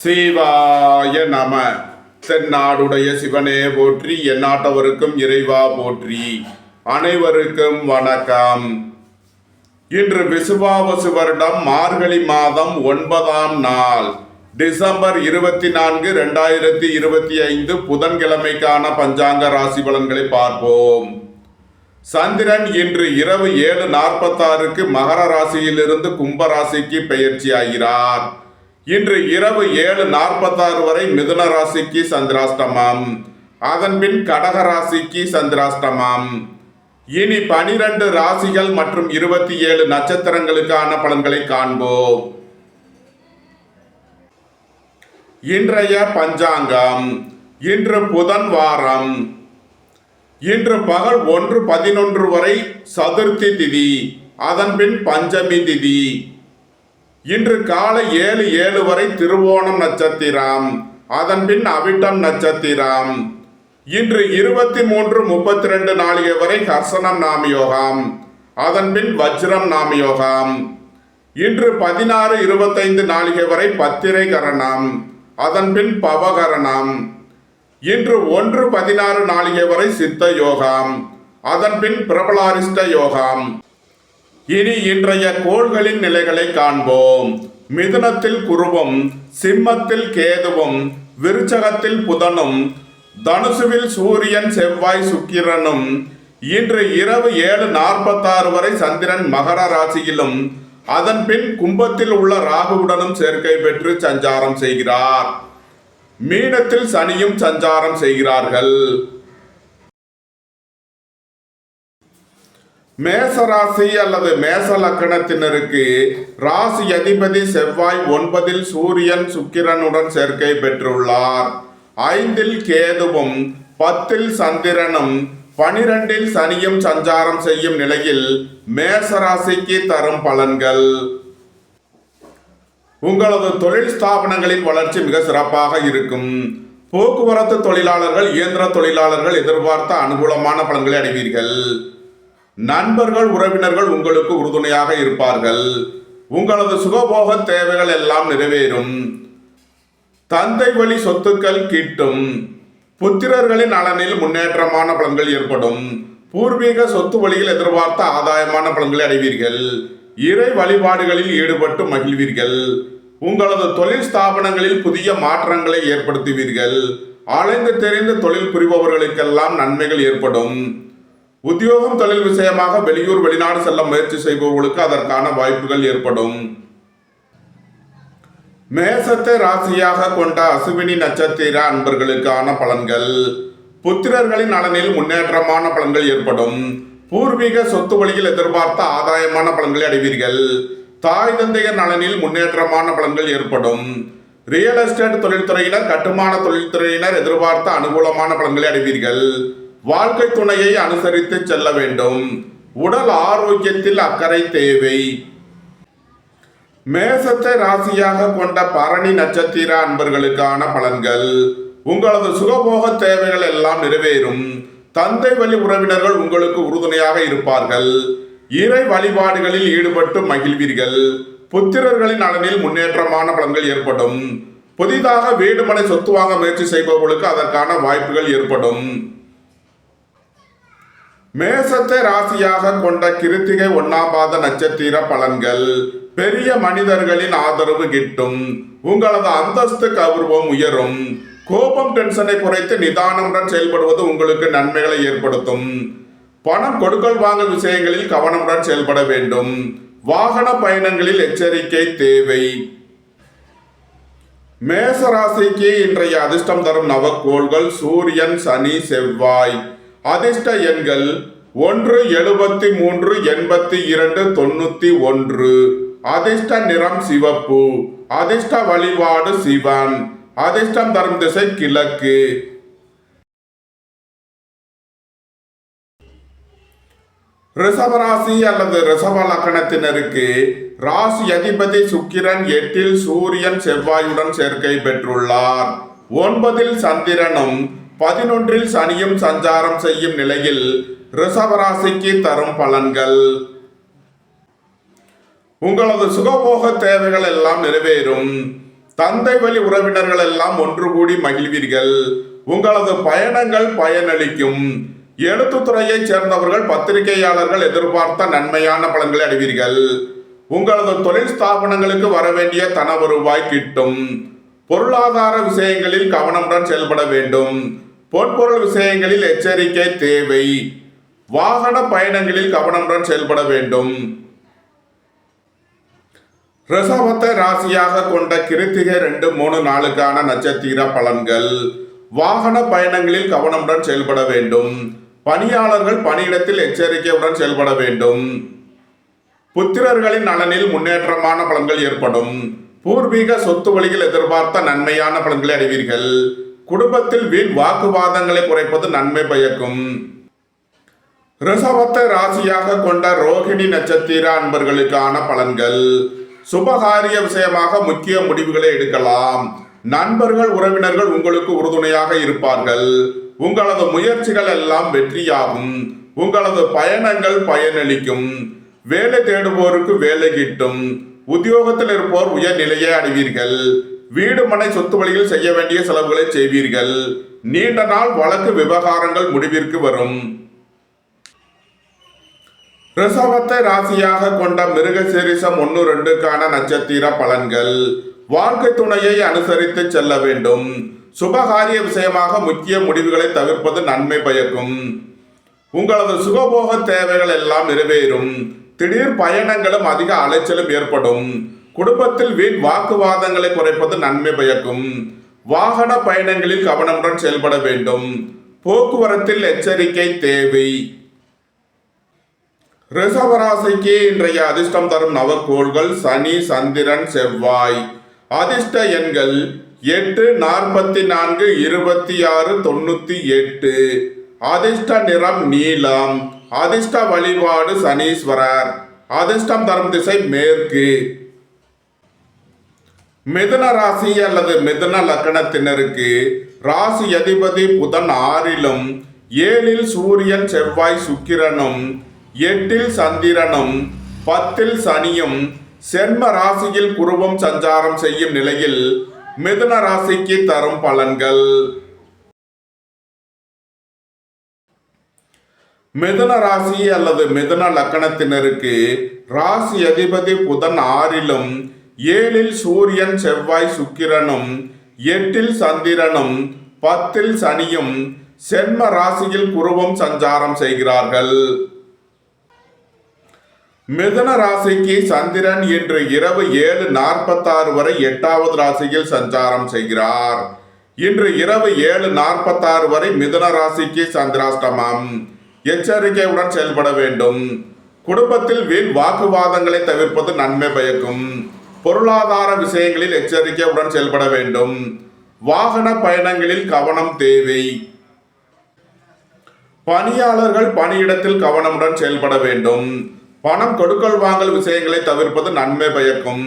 சிவாய நம. தென்னாடுடைய சிவனே போற்றி, எந்நாட்டவருக்கும் இறைவா போற்றி. அனைவருக்கும் வணக்கம். இன்று விசுவாவசு வருடம் மார்கழி மாதம் 9ஆம் நாள், டிசம்பர் 24, 2025 புதன்கிழமைக்கான பஞ்சாங்க ராசி பலன்களை பார்ப்போம். சந்திரன் இன்று இரவு 7:46 மகர ராசியிலிருந்து கும்ப ராசிக்கு பெயர்ச்சி ஆகிறார். இன்று இரவு 7:46 வரை மிதுன ராசிக்கு சந்திராஷ்டமம், அதன்பின் கடக ராசிக்கு சந்திராஷ்டமம். இனி 12 ராசிகள் மற்றும் 27 நட்சத்திரங்களுக்கான பலன்களை காண்போம். இன்றைய பஞ்சாங்கம். இன்று புதன் வாரம். இன்று பகல் 1:11 வரை சதுர்த்தி திதி, அதன்பின் பஞ்சமி திதி. இன்று காலை 7:07 வரை திருவோணம் நட்சத்திரம், அதன்பின் அவிட்டம் நட்சத்திரம். இன்று 23:32 நாளிகை வரை ஹர்சனம் நாமயோகம், அதன்பின் வஜ்ரம் நாமயோகம். இன்று 16:25 நாளிகை வரை பத்திரை கரணம், அதன்பின் பவகரணம். இன்று 1:16 நாளிகை வரை சித்த யோகம், அதன்பின் பிரபலாரிஷ்ட யோகம். இனி இன்றைய கோள்களின் நிலைகளை காண்போம். மிதுனத்தில் குருவும், சிம்மத்தில் கேதுவும், விருச்சகத்தில் புதனும், தனுசுவில் சூரியன் செவ்வாய் சுக்கிரனும். இன்று இரவு 7:46 வரை சந்திரன் மகர ராசியிலும், அதன்பின் கும்பத்தில் உள்ள ராகுவுடனும் சேர்க்கை பெற்று சஞ்சாரம் செய்கிறார். மீனத்தில் சனியும் சஞ்சாரம் செய்கிறார்கள். மேச ராசி அல்லது மேச லக்கணத்தினருக்கு ராசி அதிபதி செவ்வாய் 9ல் சூரியன் சுக்கிரனுடன் சேர்க்கை பெற்றுள்ளார். 5ல் கேதுவும், 10ல் சந்திரனும், 12ல் சனியும் சஞ்சாரம் செய்யும் நிலையில் மேச ராசிக்கு தரும் பலன்கள். உங்களது தொழில் ஸ்தாபனங்களின் வளர்ச்சி மிக சிறப்பாக இருக்கும். போக்குவரத்து தொழிலாளர்கள், இயந்திர தொழிலாளர்கள் எதிர்பார்த்த அனுகூலமான பலன்களை அடைவீர்கள். நண்பர்கள், உறவினர்கள் உங்களுக்கு உறுதுணையாக இருப்பார்கள். உங்களது சுகபோக தேவைகள் எல்லாம் நிறைவேறும். தந்தை வழி சொத்துக்கள் கிட்டும். புத்திரர்களின் நலனில் முன்னேற்றமான பலன்கள் ஏற்படும். பூர்வீக சொத்து வழியில் எதிர்பார்த்த ஆதாயமான பலன்களை அடைவீர்கள். இறை வழிபாடுகளில் ஈடுபட்டு மகிழ்வீர்கள். உங்களது தொழில் ஸ்தாபனங்களில் புதிய மாற்றங்களை ஏற்படுத்துவீர்கள். அலைந்து தெரிந்து தொழில் புரிபவர்களுக்கெல்லாம் நன்மைகள் ஏற்படும். உத்தியோகம், தொழில் விஷயமாக வெளியூர், வெளிநாடு செல்ல முயற்சி செய்பவர்களுக்கு அதற்கான வாய்ப்புகள் ஏற்படும். மேசத்தை ராசியாக கொண்ட அசுவினி நட்சத்திர அன்பர்களுக்கான பலன்கள். புத்திரர்களின் நலனில் முன்னேற்றமான பலன்கள் ஏற்படும். பூர்வீக சொத்து வழியில் எதிர்பார்த்த ஆதாயமான பலன்களை அடைவீர்கள். தாய் தந்தையர் நலனில் முன்னேற்றமான பலன்கள் ஏற்படும். ரியல் எஸ்டேட் தொழில்துறையினர், கட்டுமான தொழில்துறையினர் எதிர்பார்த்த அனுகூலமான பலன்களை அடைவீர்கள். வாழ்க்கை துணையை அனுசரித்து செல்ல வேண்டும். உடல் ஆரோக்கியத்தில் அக்கறை தேவை. மேசத்தை ராசியாக கொண்ட பரணி நட்சத்திர அன்பர்களுக்கான பலன்கள். உங்களது சுகபோக தேவைகள் எல்லாம் நிறைவேறும். தந்தை வழி உறவினர்கள் உங்களுக்கு உறுதுணையாக இருப்பார்கள். இறை வழிபாடுகளில் ஈடுபட்டு மகிழ்வீர்கள். புத்திரர்களின் நலனில் முன்னேற்றமான பலன்கள் ஏற்படும். புதிதாக வீடுமனை சொத்து வாங்க முயற்சி செய்பவர்களுக்கு அதற்கான வாய்ப்புகள் ஏற்படும். மேசத்தை ராசியாக கொண்ட கிருத்திகை 1ஆம் பாத நட்சத்திர பலன்கள். பெரிய மனிதர்களின் ஆதரவு கிட்டும். உங்களது அந்தஸ்து கௌரவம் உயரும். கோபம், டென்ஷனை குறைத்து நிதானமுடன் செயல்படுவது உங்களுக்கு நன்மைகளை ஏற்படுத்தும். பணம் கொடுக்கல் வாங்கல் விஷயங்களில் கவனமுடன் செயல்பட வேண்டும். வாகன பயணங்களில் எச்சரிக்கை தேவை. மேச ராசிக்கு இன்றைய அதிர்ஷ்டம் தரும் நவக்கோள்கள் சூரியன், சனி, செவ்வாய். அதிர்ஷ்ட எண்கள் 1, 73, 82, 91. அதிர்ஷ்ட நிறம் சிவப்பு. அதிர்ஷ்ட வழிபாடு சிவன். அதிர்ஷ்டம் தரும் திசை கிழக்கு. ரிஷபராசி அல்லது ரிஷப லக்கணத்தினருக்கு ராசி அதிபதி சுக்கிரன் 8ல் சூரியன் செவ்வாயுடன் சேர்க்கை பெற்றுள்ளார். 9ல் சந்திரனும் 11ல் சனியும் சஞ்சாரம் செய்யும் நிலையில் ரிஷபராசிக்கு தரும் பலன்கள். உங்களது சுகபோக தேவைகள் எல்லாம் நிறைவேறும். தந்தை வழி உறவினர்கள் எல்லாம் ஒன்று கூடி மகிழ்வீர்கள். உங்களது பயணங்கள் பயனளிக்கும். எழுத்துத்துறையைச் சேர்ந்தவர்கள் பத்திரிகையாளர்கள் எதிர்பார்த்த நன்மையான பலன்களை அடைவீர்கள். உங்களது தொழில் ஸ்தாபனங்களுக்கு வரவேண்டிய தன வருவாய் கிட்டும். பொருளாதார விஷயங்களில் கவனமுடன் செயல்பட வேண்டும். பொன்பொருள் விஷயங்களில் எச்சரிக்கை தேவை. வாகன பயணங்களில் கவனமுடன் செயல்பட வேண்டும். ரிஷபத்தை ராசியாக கொண்ட கிருத்திகை 2, 3 நாளுக்கான நட்சத்திர பலன்கள். வாகன பயணங்களில் கவனமுடன் செயல்பட வேண்டும். பணியாளர்கள் பணியிடத்தில் எச்சரிக்கையுடன் செயல்பட வேண்டும். புத்திரர்களின் நலனில் முன்னேற்றமான பலன்கள் ஏற்படும். பூர்வீக சொத்து வழியில் எதிர்பார்த்த நன்மையான பலன்களை அடைவீர்கள். குடும்பத்தில் வீண் வாக்குவாதங்களை குறைப்பது நன்மை பயக்கும். ரிஷபத்தை ராசியாக கொண்ட ரோகிணி நட்சத்திர அன்பர்களுக்கான பலன்கள். சுபகாரிய விஷயமாக முக்கிய முடிவுகளை எடுக்கலாம். நண்பர்கள் உறவினர்கள் உங்களுக்கு உறுதுணையாக இருப்பார்கள். உங்களது முயற்சிகள் எல்லாம் வெற்றியாகும். உங்களது பயணங்கள் பயனளிக்கும். வேலை தேடுவோருக்கு வேலை கிட்டும். உத்தியோகத்தில் இருப்போர் உயர்நிலையை அடைவீர்கள். வீடு மனை சொத்து வழியில் செய்ய வேண்டிய செலவுகளை செய்வீர்கள். நீண்ட நாள் வழக்கு விவகாரங்கள் முடிவிற்கு வரும். ரிஷபத்தை ராசியாக கொண்ட மிருகசீரிஷம் 1, 2க்கான நட்சத்திர பலன்கள். வாழ்க்கை துணையை அனுசரித்து செல்ல வேண்டும். சுபகாரிய விஷயமாக முக்கிய முடிவுகளை தவிர்ப்பது நன்மை பயக்கும். உங்களது சுகபோக தேவைகள் எல்லாம் நிறைவேறும். திடீர் பயணங்களும் அதிக அலைச்சலும் ஏற்படும். குடும்பத்தில் வீண் வாக்குவாதங்களை குறைப்பது நன்மை பயக்கும். வாகன பயணங்களில் கவனமுடன் செயல்பட வேண்டும். போக்குவரத்தில் எச்சரிக்கை தேவை. ரிஷபராசிக்கு இன்றைய அதிர்ஷ்டம் தரும் நவக்கோள்கள் சனி, சந்திரன், செவ்வாய். அதிர்ஷ்ட எண்கள் 8, 44, 26, 98. அதிர்ஷ்ட நிறம் நீலம். அதிர்ஷ்ட வழிபாடு சனீஸ்வரர். அதிர்ஷ்டம் தரும் திசை மேற்கு. மிதுன ராசி அல்லது மிதுன லக்கணத்தினருக்கு ராசி அதிபதி புதன் 6லும் 7ல் சூரியன் செவ்வாய் சுக்கிரனும் 8ல் சந்திரனும் 10ல் சனியும் சென்ம ராசியில் குருவும் சஞ்சாரம் செய்யும் நிலையில் மிதுன ராசிக்கு தரும் பலன்கள். மிதுன ராசி அல்லது மிதுன லக்கணத்தினருக்கு ராசி அதிபதி புதன் 6லும் 7ல் சூரியன் செவ்வாய் சுக்கிரனும் 8ல் சந்திரனும் 10ல் சனியும் சென்ம ராசியில் குருவும் சஞ்சாரம் செய்கிறார்கள். மிதுன ராசிக்கு சந்திரன் இன்று இரவு 7:46 வரை 8வது ராசியில் சஞ்சாரம் செய்கிறார். இன்று இரவு 7:46 வரை மிதுன ராசிக்கு சந்திராஷ்டமம். எச்சரிக்கையுடன் செயல்பட வேண்டும். குடும்பத்தில் வீண் வாக்குவாதங்களை தவிர்ப்பது நன்மை பயக்கும். பொருளாதார விஷயங்களில் எச்சரிக்கையுடன் செயல்பட வேண்டும். வாகன பயணங்களில் கவனம் தேவை. பணியாளர்கள் பணியிடத்தில் கவனமுடன் செயல்பட வேண்டும். பணம் கொடுக்கல் வாங்கல் விஷயங்களை தவிர்ப்பது நன்மை பயக்கும்.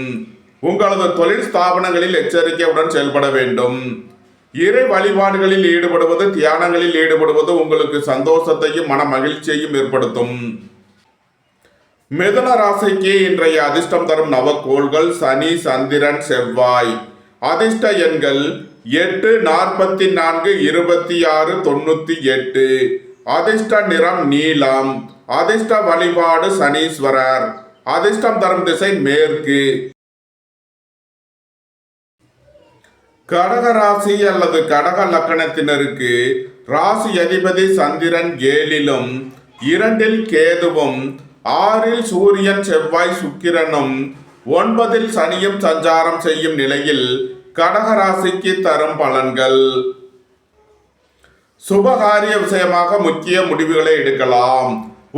உங்களது தொழில் ஸ்தாபனங்களில் எச்சரிக்கையுடன் செயல்பட வேண்டும். இறை வழிபாடுகளில் ஈடுபடுவது, தியானங்களில் ஈடுபடுவது உங்களுக்கு சந்தோஷத்தையும் மன மகிழ்ச்சியையும் ஏற்படுத்தும். மிதுன ராசிக்கு இன்றைய அதிர்ஷ்டம் தரும் நவக்கோள்கள் சனி, சந்திரன், செவ்வாய். அதிர்ஷ்ட எண்கள் 8, 44, 26, 98. அதிர்ஷ்ட நிறம் நீலம். அதிர்ஷ்ட வழிபாடு சனீஸ்வரர். அதிர்ஷ்டம் தரும் திசை மேற்கு. கடக ராசி அல்லது கடக லக்கணத்தினருக்கு ராசி அதிபதி சந்திரன் 7லும் 2ல் கேதுவும் 6ல் சூரியன் செவ்வாய் சுக்கிரனும் 9ல் சனியும் சஞ்சாரம் செய்யும் நிலையில் கடக ராசிக்கு தரும் பலன்கள். சுபகாரிய விஷயமாக முக்கிய முடிவுகளை எடுக்கலாம்.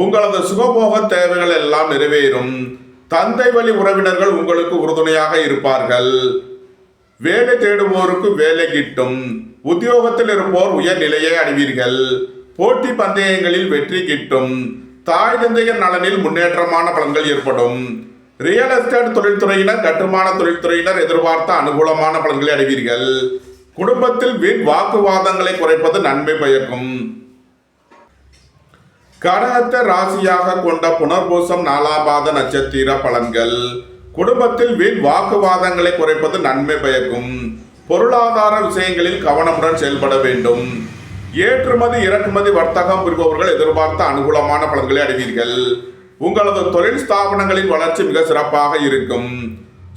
உங்களது சுகபோக தேவைகள் எல்லாம் நிறைவேறும். தந்தை வழி உறவினர்கள் உங்களுக்கு உறுதுணையாக இருப்பார்கள். வேலை தேடுவோருக்கு வேலை கிட்டும். உத்தியோகத்தில் இருப்போர் உயர்நிலையை அடைவீர்கள். போட்டி பந்தயங்களில் வெற்றி கிட்டும். தாய் தந்தையின் நலனில் முன்னேற்றமான பலன்கள் ஏற்படும். ரியல் எஸ்டேட் தொழில்துறையினர், கட்டுமான தொழில்துறையினர் எதிர்பார்த்த அனுகூலமான பலன்களை அடைவீர்கள். குடும்பத்தில் வீண் வாக்குவாதங்களை குறைப்பது நன்மை பயக்கும். கடகத்தை ராசியாக கொண்ட புனர்பூசம் 4வது நட்சத்திர பலன்கள். குடும்பத்தில் வீண் வாக்குவாதங்களை குறைப்பது நன்மை பயக்கும். பொருளாதார விஷயங்களில் கவனமுடன் செயல்பட வேண்டும். ஏற்றுமதி இறக்குமதி வர்த்தகம் புரிபவர்கள் எதிர்பார்த்த அனுகூலமான பலன்களை அடைவீர்கள். உங்களது தொழில் ஸ்தாபனங்களின் வளர்ச்சி மிக சிறப்பாக இருக்கும்.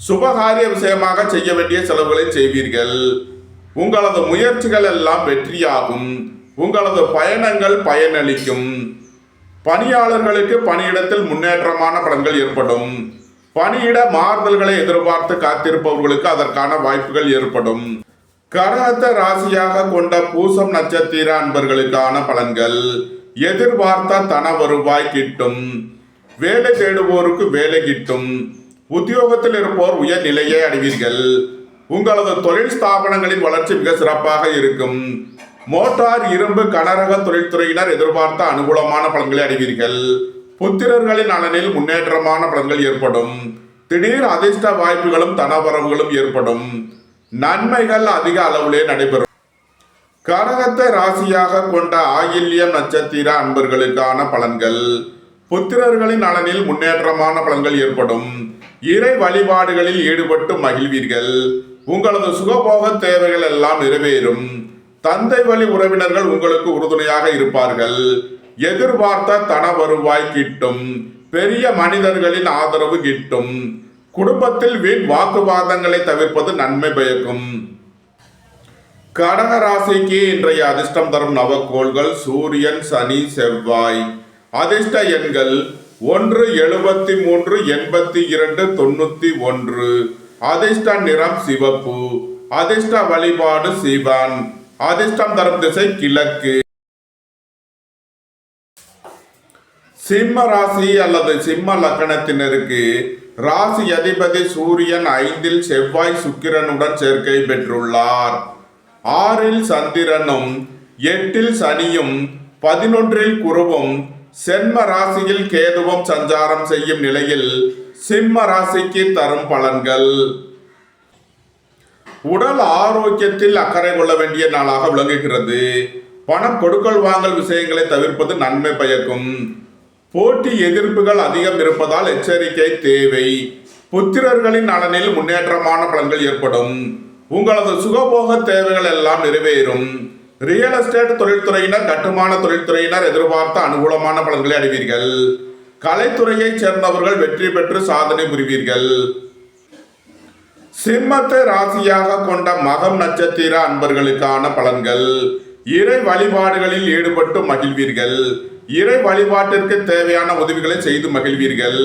சுபகாரிய விஷயமாக செய்ய வேண்டிய செலவுகளை செய்வீர்கள். உங்களது முயற்சிகள் எல்லாம் வெற்றியாகும். உங்களது பயணங்கள் பயனளிக்கும். பணியாளர்களுக்கு பணியிடத்தில் முன்னேற்றமான பலன்கள் ஏற்படும். பணியிட மாறுதல்களை எதிர்பார்த்து காத்திருப்பவர்களுக்கு அதற்கான வாய்ப்புகள் ஏற்படும். கடகத்தை ராசியாக கொண்ட பூசம் நட்சத்திர அன்பர்களுக்கான பலன்கள். எதிர்பார்த்த தன வருவாய் கிட்டும். வேலை தேடுவோருக்கு வேலை கிட்டும். உத்தியோகத்தில் இருப்போர் உயர் நிலையை அடைவீர்கள். உங்களது தொழில் ஸ்தாபனங்களின் வளர்ச்சி மிக சிறப்பாக இருக்கும். மோட்டார் இரும்பு கனரக தொழில்துறையினர் எதிர்பார்த்த அனுகூலமான பலன்களை அடைவீர்கள். புத்திரர்களின் நலனில் முன்னேற்றமான பலன்கள் ஏற்படும். திடீர் அதிர்ஷ்ட வாய்ப்புகளும் தனவரவுகளும் ஏற்படும். நன்மைகள் அதிக அளவிலே நடைபெறும். கடகத்தை ராசியாக கொண்ட ஆயில்யம் நட்சத்திர அன்பர்களுக்கான பலன்கள். புத்திரர்களின் நலனில் முன்னேற்றமான பலன்கள் ஏற்படும். இறை வழிபாடுகளில் ஈடுபட்டு மகிழ்வீர்கள். உங்களது சுகபோக தேவைகள் எல்லாம் நிறைவேறும். தந்தை வழி உறவினர்கள் உங்களுக்கு உறுதுணையாக இருப்பார்கள். எதிர்பார்த்த தன வருவாய் கிட்டும். பெரிய மனிதர்களின் ஆதரவு கிட்டும். குடும்பத்தில் வீண் வாக்குவாதங்களை தவிர்ப்பது நன்மை பயக்கும். கடக ராசிக்கு இன்றைய அதிர்ஷ்டம் தரும் நவக்கோள்கள் சூரியன், சனி, செவ்வாய். அதிர்ஷ்ட எண்கள் 1, 73, 82, 91. அதிர்ஷ்ட நிறம் சிவப்பு. அதிர்ஷ்ட வழிபாடு சிவன். அதிர்ஷ்டம் தரும் திசை கிழக்கு. சிம்ம ராசி அல்லது சிம்ம லக்னத்தினருக்கு ராசி அதிபதி சூரியன் 5இல் செவ்வாய் சுக்கிரனுடன் சேர்க்கை பெற்றுள்ளார். 6இல் சந்திரனும் 8இல் சனியும் 11இல் குருவும் சென்ம ராசியில் கேதுவும் சஞ்சாரம் செய்யும் நிலையில் சிம்ம ராசிக்கு தரும் பலன்கள். உடல் ஆரோக்கியத்தில் அக்கறை கொள்ள வேண்டிய நாளாக விளங்குகிறது. பணம் கொடுக்கல் வாங்கல் விஷயங்களை தவிர்ப்பது நன்மை பயக்கும். போட்டி எதிர்ப்புகள் அதிகம் இருப்பதால் எச்சரிக்கை தேவை. புத்திரர்களின் நலனில் முன்னேற்றமான பலன்கள் ஏற்படும். உங்களது சுகபோக தேவைகள் எல்லாம் நிறைவேறும். ரியல் எஸ்டேட் தொழில்துறையினர், கட்டுமான தொழில்துறையினர் எதிர்பார்த்த அனுகூலமான பலன்களை அடைவீர்கள். கலைத்துறையைச் சேர்ந்தவர்கள் வெற்றி பெற்று சாதனை புரிவீர்கள். சிம்மத்தை ராசியாக கொண்ட மகம் நட்சத்திர அன்பர்களுக்கான பலன்கள். இறை வழிபாடுகளில் ஈடுபட்டு மகிழ்வீர்கள். இறை வழிபாட்டிற்கு தேவையான உதவிகளை செய்து மகிழ்வீர்கள்.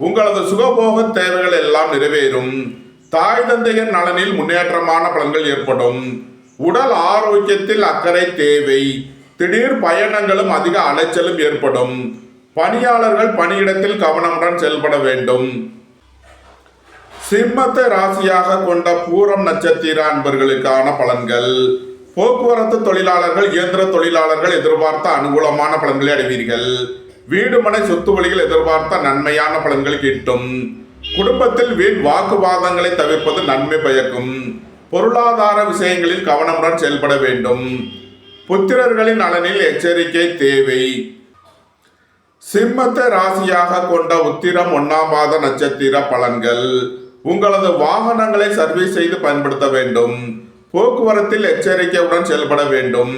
உங்களது சுகபோக தேவைகள் எல்லாம் நிறைவேறும். தாய் தந்தையர் நலனில் முன்னேற்றமான பலன்கள் ஏற்படும். உடல் ஆரோக்கியத்தில் அக்கறை தேவை. திடீர் பயணங்களும் அதிக அலைச்சலும் ஏற்படும். பணியாளர்கள் பணியிடத்தில் கவனமுடன் செயல்பட வேண்டும். சிம்மத்தை ராசியாக கொண்ட பூரம் நட்சத்திர அன்பர்களுக்கான பலன்கள். போக்குவரத்து தொழிலாளர்கள், இயந்திர தொழிலாளர்கள் எதிர்பார்த்த அனுகூலமான பலன்களை அடைவீர்கள். வீடு மனை சொத்து வழிகள் எதிர்பார்த்த நன்மையான பலன்கள் கிட்டும். குடும்பத்தில் வீண் வாக்குவாதங்களை தவிர்ப்பது நன்மை பயக்கும். பொருளாதார விஷயங்களில் கவனமுடன் செயல்பட வேண்டும். புத்திரர்களின் நலனில் எச்சரிக்கை தேவை. சிம்மத்தை ராசியாக கொண்ட உத்திரம் 1ஆம் பாத நட்சத்திர பலன்கள். உங்களது வாகனங்களை சர்வீஸ் செய்து பயன்படுத்த வேண்டும். போக்குவரத்தில் எச்சரிக்கையுடன் செயல்பட வேண்டும்.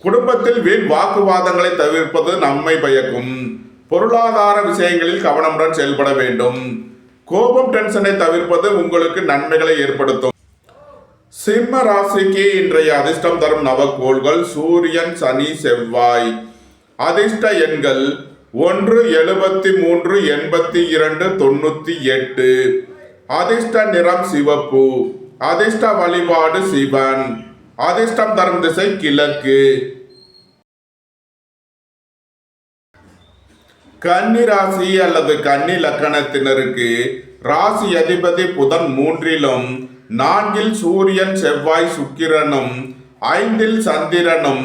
குடும்பத்தில் வீண் வாக்குவாதங்களை தவிர்ப்பது நன்மை பயக்கும். பொருளாதார விஷயங்களில் கவனமுடன் செயல்பட வேண்டும். கோபம், டென்ஷனை தவிர்ப்பது உங்களுக்கு நன்மைகளை ஏற்படுத்தும். சிம்ம ராசிக்கு இன்றைய அதிர்ஷ்டம் தரும் நவக்கோள்கள் சூரியன், சனி, செவ்வாய். அதிர்ஷ்ட எண்கள் 1, 73, 82, 98. அதிர்ஷ்ட நிறம் சிவப்பு. அதிர்ஷ்ட வழிபாடு சிவன். அதிர்ஷ்டம் தரும் திசை கிழக்கு. கன்னி ராசி அல்லது கன்னி லக்கணத்தினருக்கு ராசி அதிபதி புதன் 3இலும் 4இல் சூரியன், செவ்வாய், சுக்கிரனும் 5இல் சந்திரனும்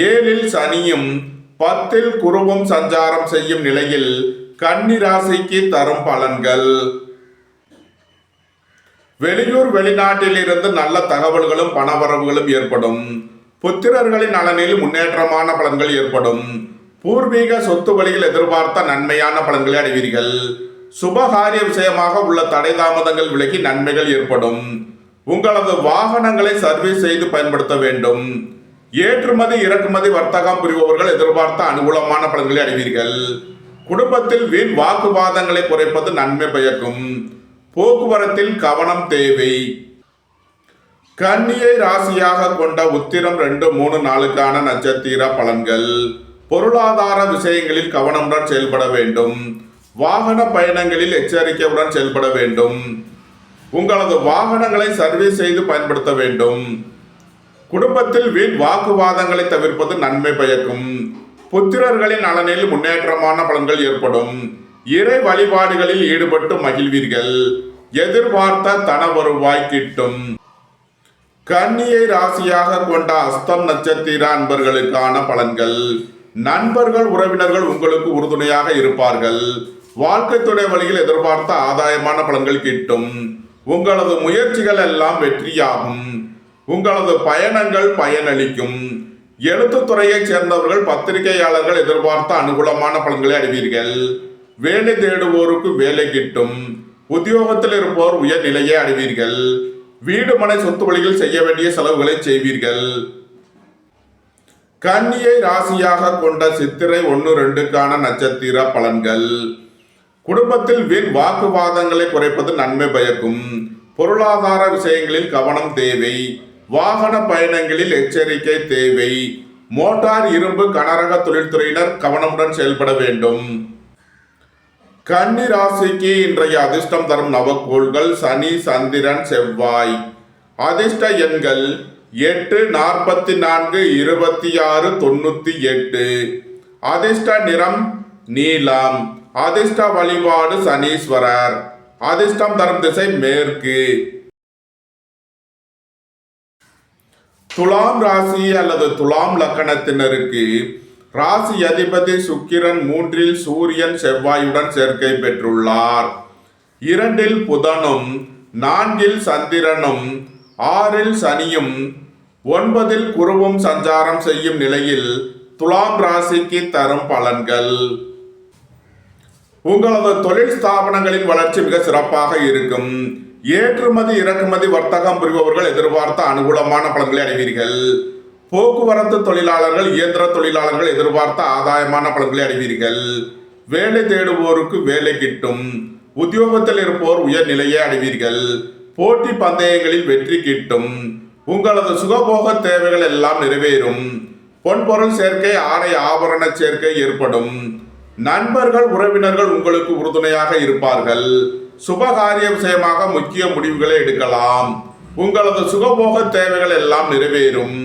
7இல் சனியும் 10இல் குருவும் சஞ்சாரம் செய்யும் நிலையில் கன்னி ராசிக்கு தரும் பலன்கள். வெளியூர் வெளிநாட்டில் இருந்து நல்ல தகவல்களும் பணவரவுகளும் ஏற்படும். புத்திரர்களின் நலனில் முன்னேற்றமான பலன்கள் ஏற்படும். பூர்வீக சொத்து வழியில் எதிர்பார்த்த நன்மையான பலன்களை அடைவீர்கள். சுபகாரிய விஷயமாக உள்ள தடை தாமதங்கள் விலகி நன்மைகள் ஏற்படும். உங்களது வாகனங்களை சர்வீஸ் செய்து பயன்படுத்த வேண்டும். ஏற்றுமதி இறக்குமதி வர்த்தகம் புரிபவர்கள் எதிர்பார்த்த அனுகூலமான பலன்களை அடைவீர்கள். குடும்பத்தில் வீண் வாக்குவாதங்களை குறைப்பது நன்மை பயக்கும். போக்குவரத்தில் கவனம் தேவை. கன்னியை ராசியாக கொண்ட உத்திரம் 2, 3, 4க்கான நட்சத்திர பலன்கள். பொருளாதார விஷயங்களில் கவனமுடன் செயல்பட வேண்டும். வாகன பயணங்களில் எச்சரிக்கையுடன் செயல்பட வேண்டும். உங்களது வாகனங்களை சர்வீஸ் செய்து பயன்படுத்த வேண்டும். குடும்பத்தில் வீண் வாக்குவாதங்களை தவிர்ப்பது நன்மை பயக்கும். புத்திரர்களின் நலனில் முன்னேற்றமான பலன்கள் ஏற்படும். இறை வழிபாடுகளில் ஈடுபட்டு மகிழ்வீர்கள். எதிர்பார்த்த தன வருவாய் கிட்டும். கன்னியை ராசியாக கொண்ட அஸ்தம் நட்சத்திர அன்பர்களுக்கான பலன்கள். நண்பர்கள் உறவினர்கள் உங்களுக்கு உறுதுணையாக இருப்பார்கள். வாழ்க்கை துணை வழியில் எதிர்பார்த்த ஆதாயமான பலன்கள் கிட்டும். உங்களது முயற்சிகள் எல்லாம் வெற்றியாகும். உங்களது பயணங்கள் பயனளிக்கும். எழுத்துத்துறையைச் சேர்ந்தவர்கள் பத்திரிகையாளர்கள் எதிர்பார்த்த அனுகூலமான பலன்களை அடைவீர்கள். வேலை தேடுவோருக்கு வேலை கிட்டும். உத்தியோகத்தில் இருப்போர் உயர் நிலையை அடைவீர்கள். வீடு மனை சொத்து வழியில் செய்ய வேண்டிய செலவுகளை செய்வீர்கள். கன்னியை ராசியாக கொண்ட சித்திரை 1, 2க்கான நட்சத்திர பலன்கள். குடும்பத்தில் வீண் வாக்குவாதங்களை குறைப்பது நன்மை பயக்கும். பொருளாதார விஷயங்களில் கவனம் தேவை. வாகன பயணங்களில் எச்சரிக்கை தேவை. மோட்டார் இரும்பு கனரக தொழில்துறையினர் கவனமுடன் செயல்பட வேண்டும். கன்னி ராசிக்கு இன்றைய அதிர்ஷ்டம் தரும் நவக்கோள்கள் சனி, சந்திரன், செவ்வாய். அதிர்ஷ்ட எண்கள் 8, 44, 26, 98. அதிர்ஷ்ட நிறம் நீலம். அதிர்ஷ்ட வழிபாடு சனீஸ்வரர். அதிர்ஷ்டம் தரும் திசை மேற்கு. துலாம் ராசி அல்லது துலாம் லக்கணத்தினருக்கு ராசி அதிபதி சுக்கிரன் 3ல் சூரியன் செவ்வாயுடன் சேர்க்கை பெற்றுள்ளார். 2ல் புதனும் 4ல் சந்திரனும் 6ல் சனியும் 9ல் குருவும் சஞ்சாரம் செய்யும் நிலையில் துலாம் ராசிக்கு தரும் பலன்கள். உங்களது தொழில் ஸ்தாபனங்களின் வளர்ச்சி மிக சிறப்பாக இருக்கும். ஏற்றுமதி இறக்குமதி வர்த்தகம் புரிபவர்கள் எதிர்பார்த்த அனுகூலமான பலன்களை அடைவீர்கள். போக்குவரத்து தொழிலாளர்கள் இயந்திர தொழிலாளர்கள் எதிர்பார்த்த ஆதாயமான பலன்களை அடைவீர்கள். வேலை தேடுவோருக்கு வேலை கிட்டும். உத்தியோகத்தில் இருப்போர் உயர் நிலையை அடைவீர்கள். போட்டி பந்தயங்களில் வெற்றி கிட்டும். உங்களது சுகபோக தேவைகள் எல்லாம் நிறைவேறும். பொன்பொருள் சேர்க்கை ஆடை ஆபரண சேர்க்கை ஏற்படும். நண்பர்கள் உறவினர்கள் உங்களுக்கு உறுதுணையாக இருப்பார்கள். சுபகாரிய விஷயமாக முக்கிய முடிவுகளை எடுக்கலாம். உங்களது சுகபோக தேவைகள் எல்லாம் நிறைவேறும்.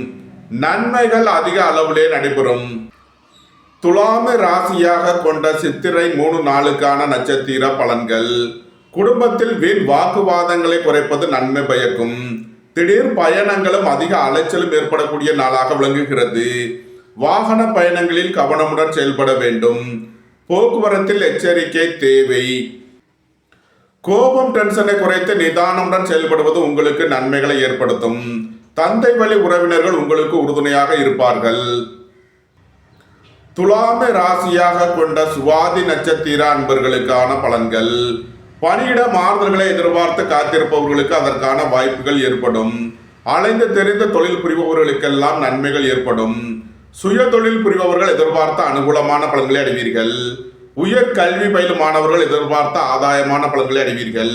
நன்மைகள் அதிக அளவிலே நடைபெறும். துலாம ராசியாக கொண்ட சித்திரை 3, 4க்கான நட்சத்திர பலன்கள். குடும்பத்தில் வீண் வாக்குவாதங்களை குறைப்பது நன்மை பயக்கும். திடீர் பயணங்களும் அதிக அலைச்சலும் ஏற்படக்கூடிய நாளாக விளங்குகிறது. வாகன பயணங்களில் கவனமுடன் செயல்பட வேண்டும். போக்குவரத்தில் எச்சரிக்கை தேவை. கோபம் டென்ஷனை குறைத்து நிதானமுடன் செயல்படுவது உங்களுக்கு நன்மைகளை ஏற்படுத்தும். தந்தை வழி உறவினர்கள் உங்களுக்கு உறுதுணையாக இருப்பார்கள். துலாம ராசியாக கொண்ட சுவாதி நட்சத்திர அன்பர்களுக்கான பலன்கள். பணியிட மாறுதல்களை எதிர்பார்த்து காத்திருப்பவர்களுக்கு அதற்கான வாய்ப்புகள் ஏற்படும். அலைந்து தெரிந்த தொழில் புரிபவர்களுக்கெல்லாம் நன்மைகள் ஏற்படும். சுய தொழில் புரிபவர்கள் எதிர்பார்த்த அனுகூலமான பலன்களை அடைவீர்கள். உயர் கல்வி பயிலும் மாணவர்கள் எதிர்பார்த்த ஆதாயமான பலன்களை அடைவீர்கள்.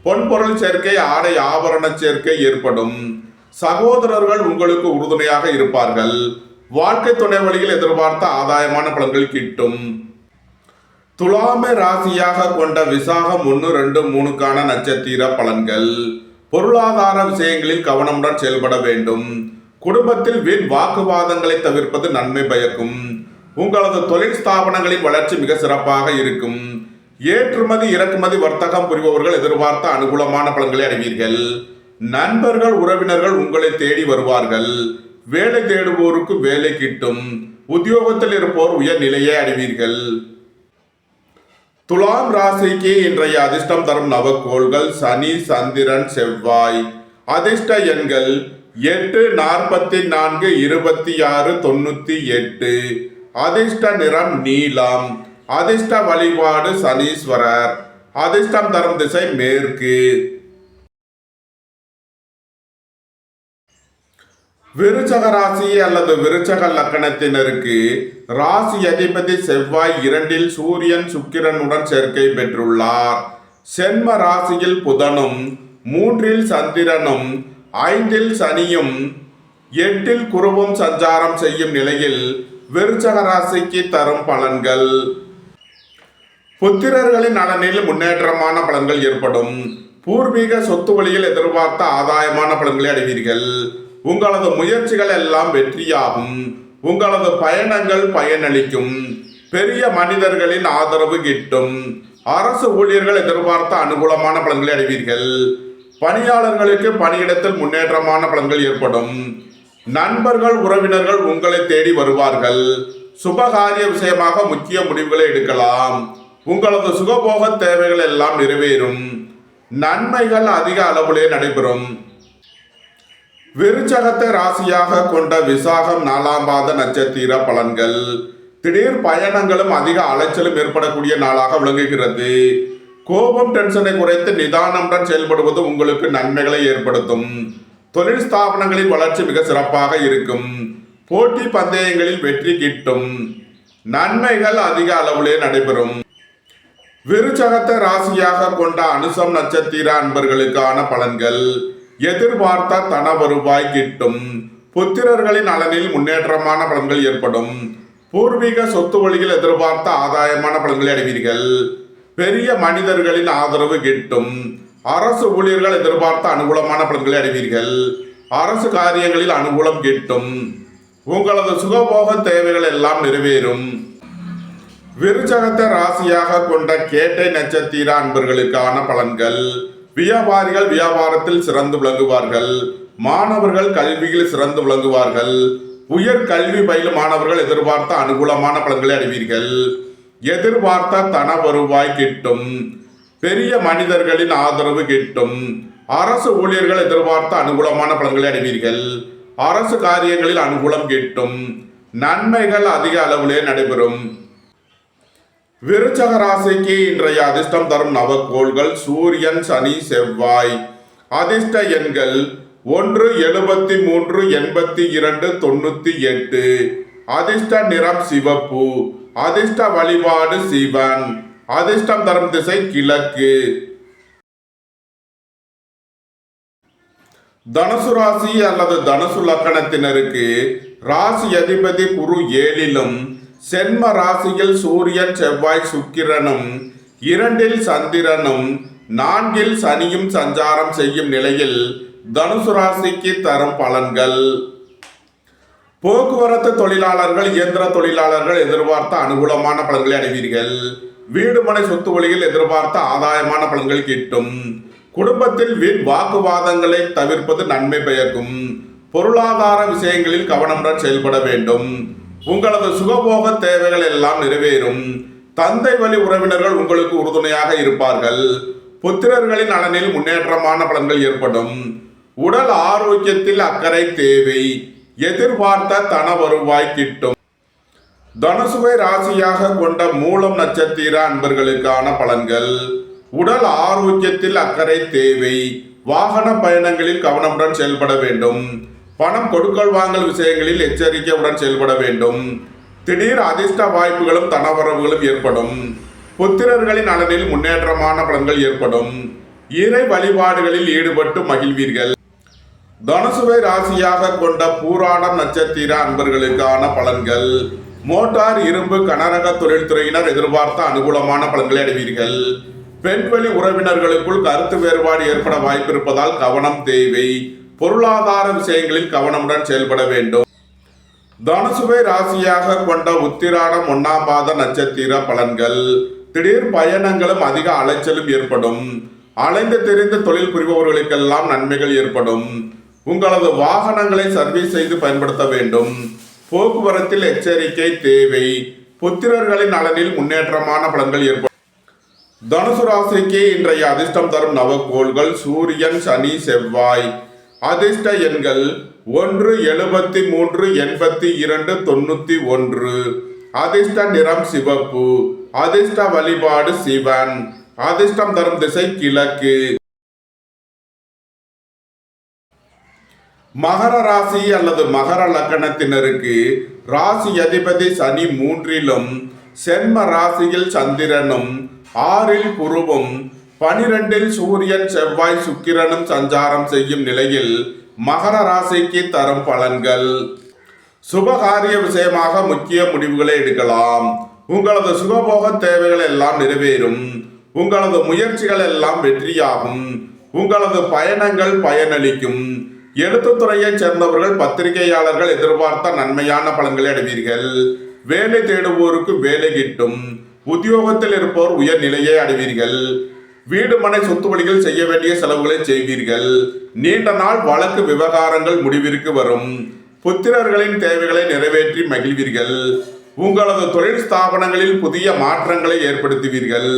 பொன்பொருள் சேர்க்கை ஆடை ஆபரண சேர்க்கை ஏற்படும். சகோதரர்கள் உங்களுக்கு உறுதுணையாக இருப்பார்கள். வாழ்க்கை துணை வழியில் எதிர்பார்த்த ஆதாயமான பலன்கள் கிட்டும். துலாம ராசியாக கொண்ட விசாகம் 1, 2, 3க்கான நட்சத்திர பலன்கள். பொருளாதார விஷயங்களில் கவனமுடன் செயல்பட வேண்டும். குடும்பத்தில் வீண் வாக்குவாதங்களை தவிர்ப்பது நன்மை பயக்கும். உங்களது தொழில் ஸ்தாபனங்களின் வளர்ச்சி மிக சிறப்பாக இருக்கும். ஏற்றுமதி இறக்குமதி வர்த்தகம் புரிபவர்கள் எதிர்பார்த்த அனுகூலமான பலன்களை அடைவீர்கள். நண்பர்கள் உறவினர்கள் உங்களை தேடி வருவார்கள். வேலை தேடுவோருக்கு வேலை கிட்டும். உத்தியோகத்தில் இருப்போர் உயர் நிலையை அடைவீர்கள். துலாம் ராசிக்கு இன்றைய அதிர்ஷ்டம் தரும் நவக்கோள்கள் சனி, சந்திரன், செவ்வாய். அதிர்ஷ்ட எண்கள் 8, 44, 26, 98. அதிர்ஷ்ட நிறம் நீலம். அதிர்ஷ்ட வழிபாடு சனீஸ்வரர். அதிர்ஷ்டம் தரும் திசை மேற்கு. விருச்சக ராசி அல்லது விருச்சக லக்கணத்தினருக்கு ராசி அதிபதி செவ்வாய் 2இல் சூரியன் சுக்கிரனுடன் சேர்க்கை பெற்றுள்ளார். சென்ம ராசியில் புதனும் 3இல் சந்திரனும் 5இல் சனியும் 8இல் குருவும் சஞ்சாரம் செய்யும் நிலையில் விருச்சக ராசிக்கு தரும் பலன்கள். புத்திரர்களின் நலனில் முன்னேற்றமான பலன்கள் ஏற்படும். பூர்வீக சொத்து வழியில் எதிர்பார்த்த ஆதாயமான பலன்களை அடைவீர்கள். உங்களது முயற்சிகள் எல்லாம் வெற்றியாகும். உங்களது பயணங்கள் பயனளிக்கும். பெரிய மனிதர்களின் ஆதரவு கிட்டும். அரசு ஊழியர்கள் எதிர்பார்த்த அனுகூலமான பலன்களை அடைவீர்கள். பணியாளர்களுக்கு பணியிடத்தில் முன்னேற்றமான பலன்கள் ஏற்படும். நண்பர்கள் உறவினர்கள் உங்களை தேடி வருவார்கள். சுபகாரிய விஷயமாக முக்கிய முடிவுகளை எடுக்கலாம். உங்களது சுகபோக தேவைகள் எல்லாம் நிறைவேறும். நன்மைகள் அதிக அளவிலே நடைபெறும். விருச்சகத்தை ராசியாக கொண்ட விசாகம் 4ஆம் பாத நட்சத்திர பலன்கள். திடீர் பயணங்களும் அதிக அலைச்சலும் ஏற்படக்கூடிய நாளாக விளங்குகிறது. கோபம் டென்ஷனை குறைத்து நிதானமுடன் செயல்படுவது உங்களுக்கு நன்மைகளை ஏற்படுத்தும். தொழில் ஸ்தாபனங்களின் வளர்ச்சி மிக சிறப்பாக இருக்கும். போட்டி பந்தயங்களில் வெற்றி கிட்டும். நன்மைகள் அதிக அளவிலே நடைபெறும். விருச்சகத்தை ராசியாக கொண்ட அனுசம் நட்சத்திர அன்பர்களுக்கான பலன்கள். எதிர்பார்த்த தன வருவாய் கிட்டும். புத்திரர்களின் நலனில் முன்னேற்றமான பலன்கள் ஏற்படும். பூர்வீக சொத்து வழியில் எதிர்பார்த்த ஆதாயமான பலன்களை அடைவீர்கள். பெரிய மனிதர்களின் ஆதரவு கிட்டும். அரசு ஊழியர்கள் எதிர்பார்த்த அனுகூலமான பலன்களை அடைவீர்கள். அரசு காரியங்களில் அனுகூலம் கிட்டும். உங்களது சுகபோக தேவைகள் எல்லாம் நிறைவேறும். விருச்சகத்தை ராசியாக கொண்ட கேட்டை நட்சத்திர அன்பர்களுக்கான பலன்கள். வியாபாரிகள் வியாபாரத்தில் சிறந்து விளங்குவார்கள். மாணவர்கள் கல்வியில் சிறந்து விளங்குவார்கள். உயர் கல்வி பயிலும் மாணவர்கள் எதிர்பார்த்த அனுகூலமான பலன்களை அடைவீர்கள். எதிர்பார்த்த தன வருவாய் கிட்டும். பெரிய மனிதர்களின் ஆதரவு கிட்டும். அரசு ஊழியர்கள் எதிர்பார்த்த அனுகூலமான பலன்களை அடைவீர்கள். அரசு காரியங்களில் அனுகூலம் கிட்டும். நன்மைகள் அதிக அளவிலே நடைபெறும். விருச்சக ராசிக்கு இன்றைய அதிர்ஷ்டம் தரும் நவக்கோள்கள் சூரியன் சனி செவ்வாய். அதிர்ஷ்ட எண்கள் 1 73 82 98. அதிர்ஷ்ட நிறம் சிவப்பு. அதிர்ஷ்ட வழிபாடு சிவன். அதிர்ஷ்டம் தரும் திசை கிழக்கு. தனுசு ராசி அல்லது தனுசு லக்கணத்தினருக்கு ராசி அதிபதி குரு 7இலும் சென்ம ராசியில் சூரியன் செவ்வாய் சுக்கிரனும் 2இல் சந்திரனும் 4இல் சனியும் சஞ்சாரம் செய்யும் நிலையில் தனுசு ராசிக்கு தரும் பலன்கள். போக்குவரத்து தொழிலாளர்கள் இயந்திர தொழிலாளர்கள் எதிர்பார்த்த அனுகூலமான பலன்களை அடைவீர்கள். வீடு மனை சொத்து வழியில் எதிர்பார்த்த ஆதாயமான பலன்கள் கிட்டும். குடும்பத்தில் வீண் வாக்குவாதங்களை தவிர்ப்பது நன்மை பயக்கும். பொருளாதார விஷயங்களில் கவனமுடன் செயல்பட வேண்டும். உங்களது சுகபோக தேவைகள் எல்லாம் நிறைவேறும். தந்தை வழி உறவினர்கள் உங்களுக்கு உறுதுணையாக இருப்பார்கள். புத்திரர்களின் நலனில் முன்னேற்றமான பலன்கள் ஏற்படும். உடல் ஆரோக்கியத்தில் அக்கறை தேவை. எதிர்பார்த்த தன வருவாய் கிட்டும். தனுசுவை ராசியாக கொண்ட மூலம் நட்சத்திர அன்பர்களுக்கான பலன்கள். உடல் ஆரோக்கியத்தில் அக்கறை தேவை. வாகன பயணங்களில் கவனமுடன் செயல்பட வேண்டும். பணம் கொடுக்கல் வாங்கல் விஷயங்களில் எச்சரிக்கையுடன் செயல்பட வேண்டும். திடீர் அதிர்ஷ்ட வாய்ப்புகளும் தனவரவுகளும் ஏற்படும். புத்திரர்களின் நலனில் முன்னேற்றமான பலன்கள் ஏற்படும். இறை வழிபாடுகளில் ஈடுபட்டு மகிழ்வீர்கள். தனுசுவை ராசியாக கொண்ட பூராடம் நட்சத்திர அன்பர்களுக்கான பலன்கள். மோட்டார் இரும்பு கனரக தொழில்துறையினர் எதிர்பார்த்த அனுகூலமான பலன்களை அடைவீர்கள். பெண்வெளி உறவினர்களுக்குள் கருத்து வேறுபாடு ஏற்பட வாய்ப்பிருப்பதால் கவனம் தேவை. பொருளாதார விஷயங்களில் கவனமுடன் செயல்பட வேண்டும். தனுசுவை ராசியாக கொண்ட உத்திராடம் 1ஆம் பாத நட்சத்திர பலன்கள். திடீர் பயணங்களும் அதிக அலைச்சலும் ஏற்படும். அலைந்து தெரிந்து தொழில் புரிபவர்களுக்கெல்லாம் நன்மைகள் ஏற்படும். உங்களது வாகனங்களை சர்வீஸ் செய்து பயன்படுத்த வேண்டும். போக்குவரத்தில் எச்சரிக்கை தேவை. புத்திரர்களின் நலனில் முன்னேற்றமான பலன்கள் ஏற்படும். தனுசு ராசிக்கு இன்றைய அதிர்ஷ்டம் தரும் நவக்கோள்கள் சூரியன் சனி செவ்வாய். அதிர்ஷ்ட எண்கள் 1 73 82 91. அதிர்ஷ்ட நிறம் சிவப்பு. அதிர்ஷ்ட வழிபாடு சிவன். அதிர்ஷ்டம் தரும் திசை கிழக்கு. மகர ராசி அல்லது மகர லக்கணத்தினருக்கு ராசி அதிபதி சனி 3லும், சென்ம ராசியில் சந்திரனும், 6ல் குருவும், 12ல் சூரியன் செவ்வாய் சுக்கிரனும் சஞ்சாரம் செய்யும் நிலையில் மகர ராசிக்கு தரும் பலன்கள். சுபகாரிய விஷயமாக முக்கிய முடிவுகளை எடுக்கலாம். உங்களது சுகபோக தேவைகள் எல்லாம் நிறைவேறும். உங்களது முயற்சிகள் எல்லாம் வெற்றியாகும். உங்களது பயணங்கள் பயனளிக்கும். எழுத்துத்துறையைச் சேர்ந்தவர்கள், பத்திரிகையாளர்கள் எதிர்பார்த்த நன்மையான பலன்களை அடைவீர்கள். வேலை தேடுவோருக்கு வேலை கிட்டும். உத்தியோகத்தில் இருப்போர் உயர் நிலையை அடைவீர்கள். வீடு மனை சொத்து வழிகள் செய்ய வேண்டிய செலவுகளை செய்வீர்கள். நீண்ட நாள் வழக்கு விவகாரங்கள் முடிவிற்கு வரும். புத்திரர்களின் தேவைகளை நிறைவேற்றி மகிழ்வீர்கள். உங்களது தொழில் ஸ்தாபனங்களில் புதிய மாற்றங்களை ஏற்படுத்துவீர்கள்.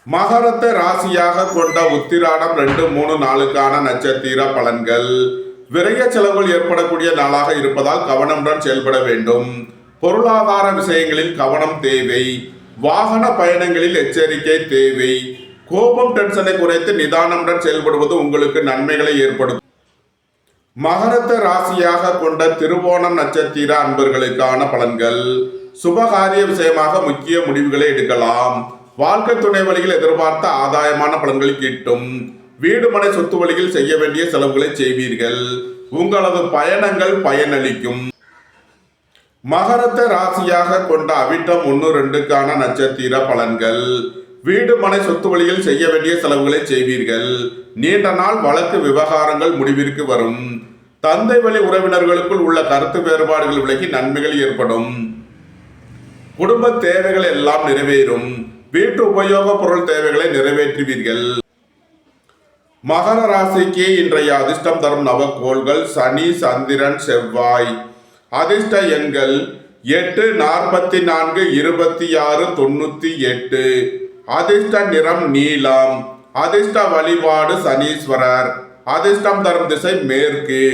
மகரத்தை ராசியாக கொண்ட உத்திராடம் 2, 3, 4க்கான நட்சத்திர பலன்கள். விரைய செலவுகள் ஏற்படக்கூடிய நாளாக இருப்பதால் கவனமுடன் செயல்பட வேண்டும். பொருளாதார விஷயங்களில் கவனம் தேவை. வாகன பயணங்களில் எச்சரிக்கை தேவை. கோபம் டென்ஷனை குறைத்து நிதானமுடன் செயல்படுவது உங்களுக்கு நன்மைகளை ஏற்படுத்தும். மகரத்தை ராசியாக கொண்ட திருவோணம் நட்சத்திர அன்பர்களுக்கான பலன்கள். சுபகாரிய விஷயமாக முக்கிய முடிவுகளை எடுக்கலாம். வாழ்க்கை துணை வழியில் எதிர்பார்த்த ஆதாயமான பலன்கள் கிட்டும். வீடு மனை சொத்து வழியில் செய்ய வேண்டிய செலவுகளை செய்வீர்கள். உங்களது பயணங்கள் பயனளிக்கும். மகரத்தை ராசியாக கொண்ட அவிட்டம் 1, 2க்கான நட்சத்திர பலன்கள். வீடு மனை சொத்து வழியில் செய்ய வேண்டிய செலவுகளை செய்வீர்கள். நீண்ட நாள் வழக்கு விவகாரங்கள் முடிவிற்கு வரும். தந்தை வழி உறவினர்களுக்குள் உள்ள கருத்து வேறுபாடுகள் விலகி நன்மைகள் ஏற்படும். குடும்ப தேவைகள் எல்லாம் நிறைவேறும். வீட்டு உபயோக பொருள் தேவைகளை நிறைவேற்றுவீர்கள். மகர ராசிக்கு இன்றைய அதிர்ஷ்டம் தரும் நவக்கோள்கள் சனி, சந்திரன், செவ்வாய். அதிர்ஷ்ட எண்கள் 8, 44, 26, 98. அதிர்ஷ்ட நிறம் நீலம். அதிர்ஷ்ட வழிபாடு சனீஸ்வரர். அதிர்ஷ்டம் தரும் திசை மேற்கு.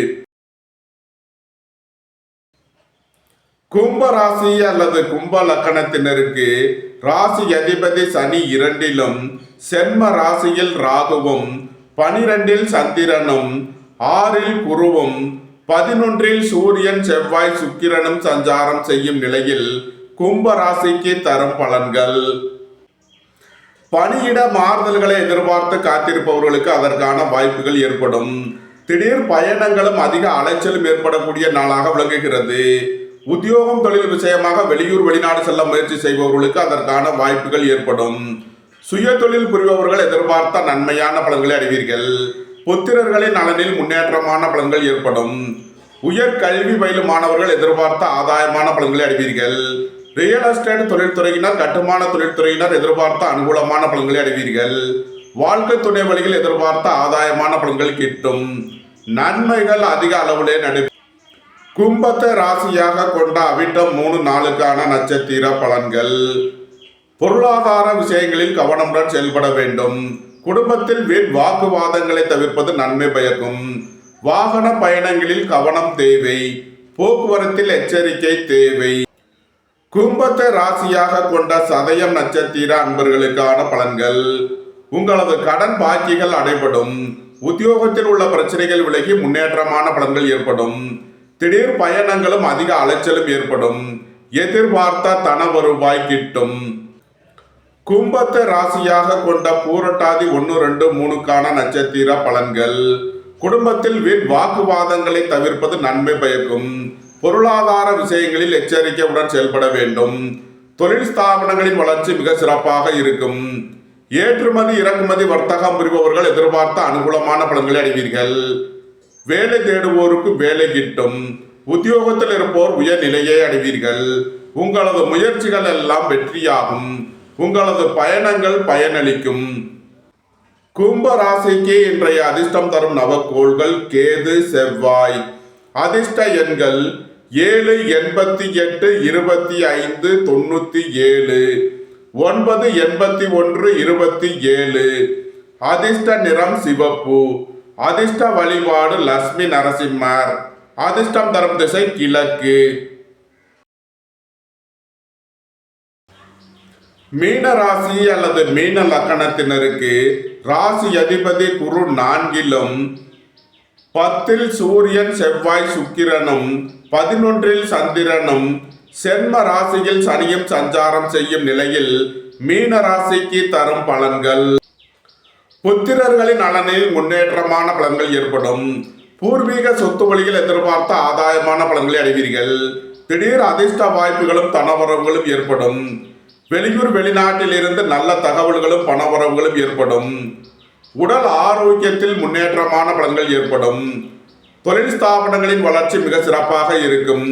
கும்ப ராசி அல்லது கும்ப லக்கணத்தினருக்கு ராசி அதிபதி சனி 2லும், சென்ம ராசியில் ராகுவும், 12ல் சந்திரனும், 6ல் குருவும், 11ல் சூரியன் செவ்வாய் சுக்கிரனும் சஞ்சாரம் செய்யும் நிலையில் கும்ப ராசிக்கு தரும் பலன்கள். பணியிட மாறுதல்களை எதிர்பார்த்து காத்திருப்பவர்களுக்கு அதற்கான வாய்ப்புகள் ஏற்படும். திடீர் பயணங்களும் அதிக அலைச்சலும் ஏற்படக்கூடிய நாளாக விளங்குகிறது. உத்தியோகம் தொழில் விஷயமாக வெளியூர் வெளிநாடு செல்ல முயற்சி செய்பவர்களுக்கு அதற்கான வாய்ப்புகள் ஏற்படும். சுய தொழில் புரிபவர்கள் எதிர்பார்த்த நன்மையான பலன்களை அடைவீர்கள். புத்திரர்களின் நலனில் முன்னேற்றமான பலன்கள் ஏற்படும். உயர் கல்வி பயிலும் மாணவர்கள் எதிர்பார்த்த ஆதாயமான பலன்களை அடைவீர்கள். ரியல் எஸ்டேட் தொழில்துறையினர், கட்டுமான தொழில்துறையினர் எதிர்பார்த்த அனுகூலமான பலன்களை அடைவீர்கள். வாழ்க்கை துணை வழியில் எதிர்பார்த்த ஆதாயமான பலன்கள் கிட்டும். நன்மைகள் அதிக அளவிலே நடைபெறும். கும்பத்தை ராசியாக கொண்ட அவிட்டம் 3, 4க்கான நட்சத்திர பலன்கள். பொருளாதார விஷயங்களில் கவனமுடன் செயல்பட வேண்டும். குடும்பத்தில் வீண் வாக்குவாதங்களை தவிர்ப்பது நன்மை பயக்கும். வாகன பயணங்களில் கவனம் தேவை. போக்குவரத்தில் எச்சரிக்கை தேவை. கும்பத்தை ராசியாக கொண்ட சதயம் நட்சத்திர அன்பர்களுக்கான பலன்கள். உங்களது கடன் பாக்கிகள் அடைபடும். உத்தியோகத்தில் உள்ள பிரச்சனைகள் விலகி முன்னேற்றமான பலன்கள் ஏற்படும். திடீர் பயணங்களும் அதிக அலைச்சலும் ஏற்படும். எதிர்பார்த்த தன வருவாய் கிட்டும். கும்பத்தை ராசியாக கொண்ட பூரட்டாதி 1, 2, 3க்கான நட்சத்திர பலன்கள். குடும்பத்தில் வீண் வாக்குவாதங்களை தவிர்ப்பது நன்மை பயக்கும். பொருளாதார விஷயங்களில் எச்சரிக்கையுடன் செயல்பட வேண்டும். தொழில் ஸ்தாபனங்களின் வளர்ச்சி மிக சிறப்பாக இருக்கும். ஏற்றுமதி இறக்குமதி வர்த்தகம் புரிபவர்கள் எதிர்பார்த்த அனுகூலமான பலன்களை அடைவீர்கள். வேலை தேடுவோருக்கு வேலை கிட்டும். உத்தியோகத்தில் இருப்போர் உயர் நிலையை அடைவீர்கள். உங்களது முயற்சிகள் எல்லாம் வெற்றியாகும். உங்களது பயணங்கள் பயனளிக்கும். கும்ப ராசிக்கு இன்றைய அதிர்ஷ்டம் தரும் நவக்கோள்கள் கேது, செவ்வாய். அதிர்ஷ்ட எண்கள் 7, 88, 25, 97, 9, 81, 27. அதிர்ஷ்ட நிறம் சிவப்பு. அதிர்ஷ்ட வழிபாடு லட்சுமி நரசிம்மர். அதிர்ஷ்டம் தரும் திசை கிழக்கு. மீன ராசி அல்லது மீன லக்கணத்தினருக்கு ராசி அதிபதி குரு 4லும் 10ல் சூரியன் செவ்வாய் சுக்கிரனும் 11ல் சந்திரனும் சென்ம ராசியில் சனியும் சஞ்சாரம் செய்யும் நிலையில் மீன ராசிக்கு தரும் பலன்கள். புத்திரர்களின் நலனில் முன்னேற்றமான பலன்கள் ஏற்படும். பூர்வீக சொத்து வழியில் எதிர்பார்த்த ஆதாயமான பலன்களை அடைவீர்கள். திடீர் அதிர்ஷ்ட வாய்ப்புகளும் தனவரவுகளும் ஏற்படும். வெளியூர் வெளிநாட்டில் இருந்து நல்ல தகவல்களும் பணவரவுகளும் ஏற்படும். உடல் ஆரோக்கியத்தில் முன்னேற்றமான பலன்கள் ஏற்படும். தொழில் ஸ்தாபனங்களின் வளர்ச்சி மிக சிறப்பாக இருக்கும்.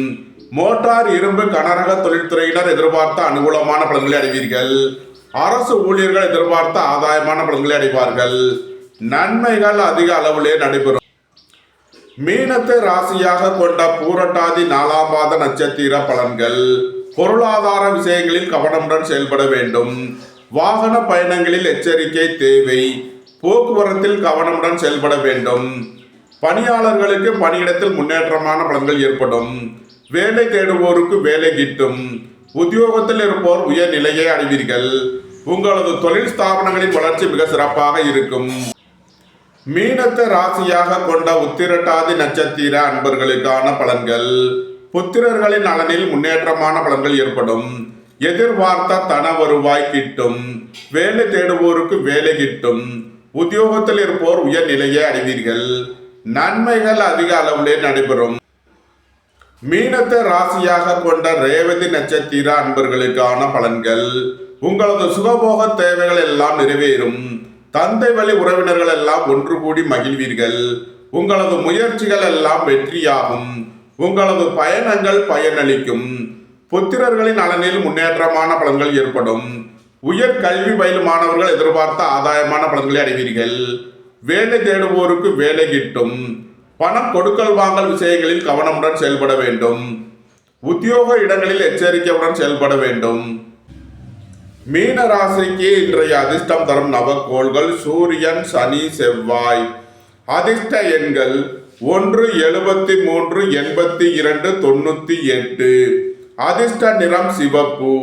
மோட்டார் இரும்பு கனரக தொழில்துறையினர் எதிர்பார்த்த அனுகூலமான பலன்களை அடைவீர்கள். அரசு ஊழியர்கள் எதிர்பார்த்த ஆதாயமான பலன்களை அடைவார்கள். நன்மைகள் அதிக அளவிலே நடைபெறும். மீனத்தை ராசியாக கொண்ட பூரட்டாதி 4ஆம் பாத நட்சத்திர பலன்கள். பொருளாதார விஷயங்களில் கவனமுடன் செயல்பட வேண்டும். வாகன பயணங்களில் எச்சரிக்கை தேவை. போக்குவரத்தில் கவனமுடன் செயல்பட வேண்டும். பணியாளர்களுக்கு பணியிடத்தில் முன்னேற்றமான பலன்கள் ஏற்படும். வேலை தேடுவோருக்கு வேலை கிட்டும். உத்தியோகத்தில் இருப்போர் உயர் நிலையை அடைவீர்கள். உங்களது தொழில் ஸ்தாபனங்களின் வளர்ச்சி மிக சிறப்பாக இருக்கும். மீனத்தை ராசியாக கொண்ட உத்திரட்டாதி நட்சத்திர அன்பர்களுக்கான பலன்கள். புத்திரர்களின் நலனில் முன்னேற்றமான பலன்கள் ஏற்படும். எதிர்பார்த்த தன வருவாய் கிட்டும். வேலை தேடுவோருக்கு வேலை கிட்டும். உத்தியோகத்தில் இருப்போர் உயர் நிலையை அடைவீர்கள். நன்மைகள் அதிக அளவிலே நடைபெறும். மீனத்தை ராசியாக கொண்ட ரேவதி நட்சத்திர அன்பர்களுக்கான பலன்கள். உங்களது சுகபோக தேவைகள் எல்லாம் நிறைவேறும். தந்தை வழி உறவினர்கள் எல்லாம் ஒன்று கூடி மகிழ்வீர்கள். உங்களது முயற்சிகள் எல்லாம் வெற்றியாகும். உங்களது பயணங்கள் பயனளிக்கும். புத்திரர்களின் நலனில் முன்னேற்றமான பலன்கள் ஏற்படும். உயர் கல்வி பயிலும் மாணவர்கள் எதிர்பார்த்த ஆதாயமான பலன்களை அடைவீர்கள். வேலை தேடுவோருக்கு வேலை கிட்டும். பணம் கொடுக்கல் வாங்கல் விஷயங்களில் கவனமுடன் செயல்பட வேண்டும். உத்தியோக இடங்களில் எச்சரிக்கையுடன் செயல்பட வேண்டும். மீன ராசிக்கு இன்றைய அதிர்ஷ்டம் தரும் நவக்கோள்கள் சூரியன், சனி, செவ்வாய். அதிர்ஷ்ட எண்கள் 1, 73, 82, 98. அதிர்ஷ்ட நிறம் சிவப்பு.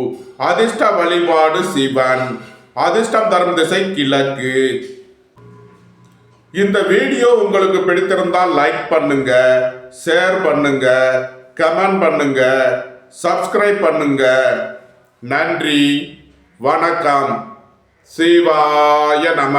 அதிர்ஷ்ட வழிபாடு சிவன். அதிர்ஷ்டம் தரும் திசை கிழக்கு. இந்த வீடியோ உங்களுக்கு பிடித்திருந்தால் லைக் பண்ணுங்க, ஷேர் பண்ணுங்க, கமெண்ட் பண்ணுங்க, சப்ஸ்கிரைப் பண்ணுங்க. நன்றி, வணக்கம். சிவாய நம.